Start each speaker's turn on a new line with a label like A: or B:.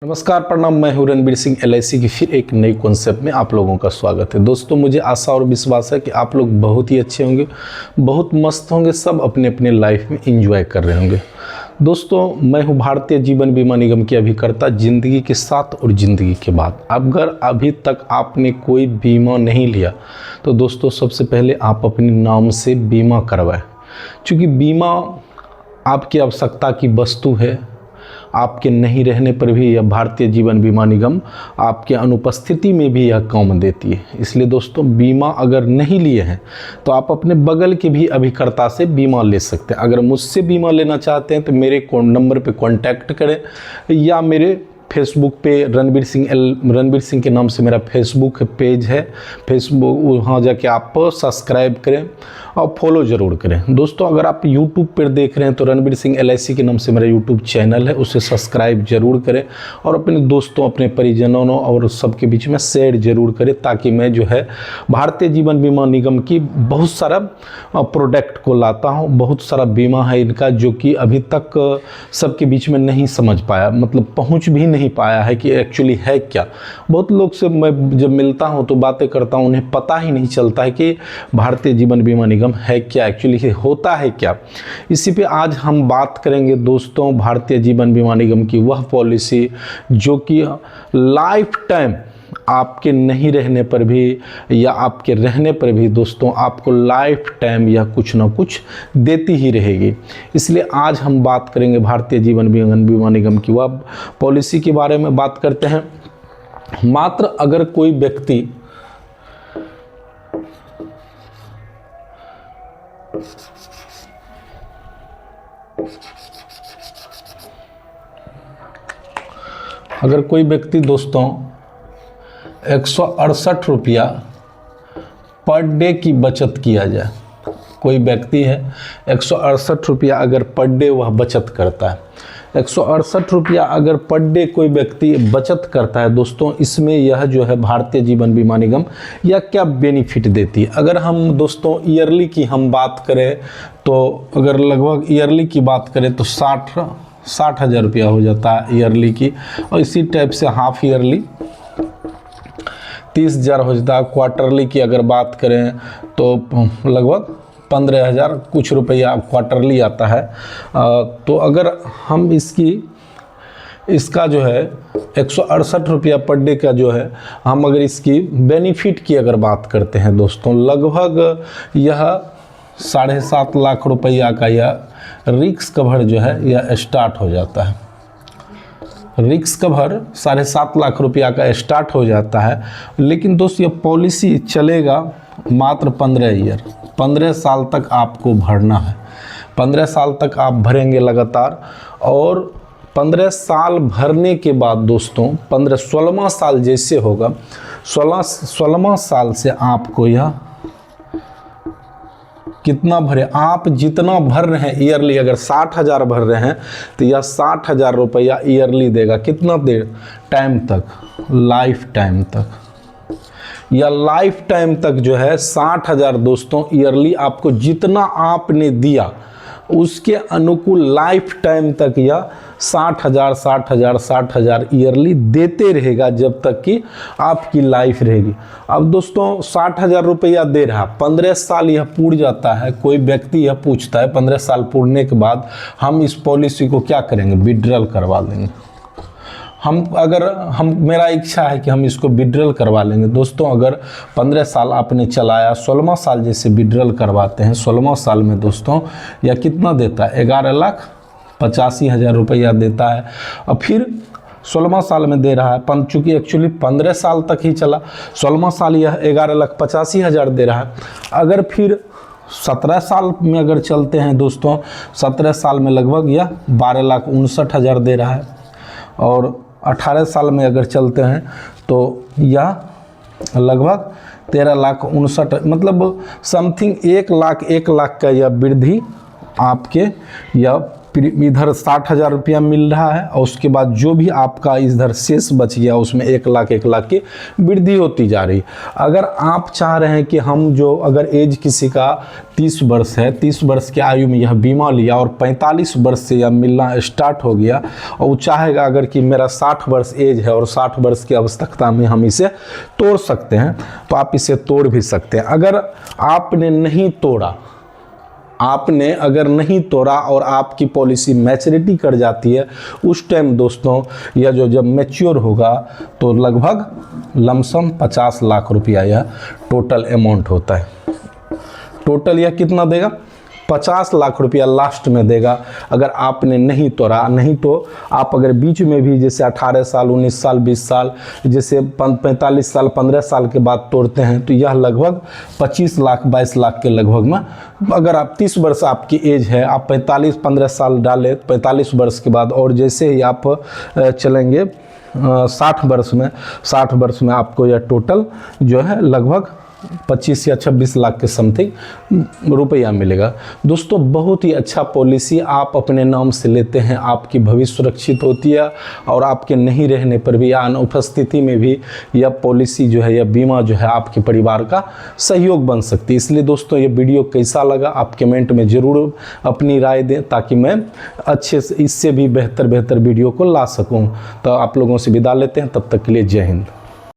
A: नमस्कार प्रणाम, मैं हूं रणबीर सिंह। LIC की फिर एक नई कॉन्सेप्ट में आप लोगों का स्वागत है। दोस्तों, मुझे आशा और विश्वास है कि आप लोग बहुत ही अच्छे होंगे, बहुत मस्त होंगे, सब अपने अपने लाइफ में एंजॉय कर रहे होंगे। दोस्तों, मैं हूं भारतीय जीवन बीमा निगम के अभिकर्ता ज़िंदगी के साथ और ज़िंदगी के बाद। अगर अभी तक आपने कोई बीमा नहीं लिया तो दोस्तों सबसे पहले आप अपने नाम से बीमा करवाएं, क्योंकि बीमा आपकी आवश्यकता की वस्तु है। आपके नहीं रहने पर भी यह भारतीय जीवन बीमा निगम आपके अनुपस्थिति में भी यह काम देती है। इसलिए दोस्तों, बीमा अगर नहीं लिए हैं तो आप अपने बगल के भी अभिकर्ता से बीमा ले सकते हैं। अगर मुझसे बीमा लेना चाहते हैं तो मेरे नंबर पे कांटेक्ट करें या मेरे फेसबुक पे रणबीर सिंह के नाम से मेरा फेसबुक पेज है। फेसबुक वहाँ जाके आप सब्सक्राइब करें और फॉलो ज़रूर करें। दोस्तों, अगर आप यूट्यूब पर देख रहे हैं तो रणबीर सिंह LIC के नाम से मेरा यूट्यूब चैनल है, उसे सब्सक्राइब जरूर करें और अपने दोस्तों, अपने परिजनों और सबके बीच में शेयर जरूर करें, ताकि मैं जो है भारतीय जीवन बीमा निगम की बहुत सारा प्रोडक्ट को लाता हूँ। बहुत सारा बीमा है इनका जो कि अभी तक सबके बीच में नहीं समझ पाया, मतलब पहुँच भी नहीं पाया है कि एक्चुअली है क्या। बहुत लोग से मैं जब मिलता हूं तो बातें करता हूं, उन्हें पता ही नहीं चलता है कि भारतीय जीवन बीमा निगम है क्या, एक्चुअली होता है क्या। इसी पे आज हम बात करेंगे दोस्तों, भारतीय जीवन बीमा निगम की वह पॉलिसी जो कि लाइफ टाइम आपके नहीं रहने पर भी या आपके रहने पर भी दोस्तों आपको लाइफ टाइम यह कुछ ना कुछ देती ही रहेगी। इसलिए आज हम बात करेंगे भारतीय जीवन बीमा निगम की वह पॉलिसी के बारे में बात करते हैं। मात्र अगर कोई व्यक्ति दोस्तों 168 रुपया पर डे की बचत किया जाए, कोई व्यक्ति है 168 रुपया अगर पर डे वह बचत करता है, 168 रुपया अगर पर डे कोई व्यक्ति बचत करता है दोस्तों, इसमें यह जो है भारतीय जीवन बीमा निगम यह क्या बेनिफिट देती है। अगर हम दोस्तों ईयरली की हम बात करें तो अगर लगभग ईयरली की बात करें तो 60 हज़ार रुपया हो जाता है ईयरली की, और इसी टाइप से हाफ ईयरली 30,000 हो जाता है। क्वार्टरली की अगर बात करें तो लगभग 15,000 कुछ रुपया क्वार्टरली आता है। तो अगर हम इसका जो है 168 रुपया पर डे का जो है, हम अगर इसकी बेनिफिट की अगर बात करते हैं दोस्तों, लगभग यह 7.5 लाख रुपया का यह रिस्क कवर जो है यह स्टार्ट हो जाता है। रिस्क कवर 7.5 लाख रुपया का स्टार्ट हो जाता है। लेकिन दोस्त, ये पॉलिसी चलेगा मात्र 15 साल तक आपको भरना है। 15 साल तक आप भरेंगे लगातार, और 15 साल भरने के बाद दोस्तों 16वां साल जैसे होगा, 16वां साल से आपको यह कितना भरे, आप जितना भर रहे हैं ईयरली, अगर 60,000 भर रहे हैं तो यह 60,000 रुपया ईयरली देगा। कितना देर टाइम तक? लाइफ टाइम तक। या लाइफ टाइम तक जो है 60,000 दोस्तों ईयरली आपको जितना आपने दिया उसके अनुकूल लाइफ टाइम तक यह 60,000 ईयरली देते रहेगा जब तक कि आपकी लाइफ रहेगी। अब दोस्तों 60,000 रुपया दे रहा, 15 साल यह पूर्ण जाता है, कोई व्यक्ति यह पूछता है 15 साल पूर्णने के बाद हम इस पॉलिसी को क्या करेंगे? विड्रॉल करवा लेंगे। मेरा इच्छा है कि हम इसको विड्रॉल करवा लेंगे। दोस्तों, अगर 15 साल आपने चलाया, 16वां साल जैसे विड्रॉल करवाते हैं, 16वां साल में दोस्तों यह कितना देता है? 11,85,000 रुपया देता है। और फिर 16वां साल में दे रहा है, चूँकि एक्चुअली 15 साल तक ही चला, 16वां साल यह 11,85,000 दे रहा है। अगर फिर 17 साल में अगर चलते हैं दोस्तों, 17 साल में लगभग यह 12,59,000 दे रहा है, और 18 साल में अगर चलते हैं तो यह लगभग 13,59,000, मतलब समथिंग 1 लाख का यह वृद्धि आपके यह फिर इधर 60,000 रुपया मिल रहा है, और उसके बाद जो भी आपका इधर शेष बच गया उसमें 1 लाख की वृद्धि होती जा रही। अगर आप चाह रहे हैं कि हम जो अगर एज किसी का 30 वर्ष है, 30 वर्ष की आयु में यह बीमा लिया और 45 वर्ष से यह मिलना स्टार्ट हो गया, और वो चाहेगा अगर कि मेरा 60 वर्ष एज है और 60 वर्ष की आवश्यकता में हम इसे तोड़ सकते हैं, तो आप इसे तोड़ भी सकते हैं। अगर आपने नहीं तोड़ा, आपने अगर नहीं तोड़ा और आपकी पॉलिसी मैच्योरिटी कर जाती है, उस टाइम दोस्तों यह जो जब मैच्योर होगा तो लगभग लमसम 50 लाख रुपया यह टोटल अमाउंट होता है। टोटल यह कितना देगा? 50 लाख रुपया लास्ट में देगा अगर आपने नहीं तोड़ा। नहीं तो आप अगर बीच में भी जैसे 18 साल, 19 साल, 20 साल, जैसे 45 साल, 15 साल के बाद तोड़ते हैं, तो यह लगभग 25 लाख, 22 लाख के लगभग में। अगर आप 30 वर्ष आपकी एज है, आप 15 साल डालें 45 वर्ष के बाद, और जैसे ही आप चलेंगे 60 वर्ष में आपको यह टोटल जो है लगभग 25 या 26 लाख के समथिंग रुपया मिलेगा। दोस्तों बहुत ही अच्छा पॉलिसी, आप अपने नाम से लेते हैं, आपकी भविष्य सुरक्षित होती है, और आपके नहीं रहने पर भी या अनुपस्थिति में भी यह पॉलिसी जो है, यह बीमा जो है आपके परिवार का सहयोग बन सकती है। इसलिए दोस्तों ये वीडियो कैसा लगा आप कमेंट में ज़रूर अपनी राय दें, ताकि मैं अच्छे से इससे भी बेहतर वीडियो को ला सकूँ। तो आप लोगों से विदा लेते हैं, तब तक के लिए जय हिंद।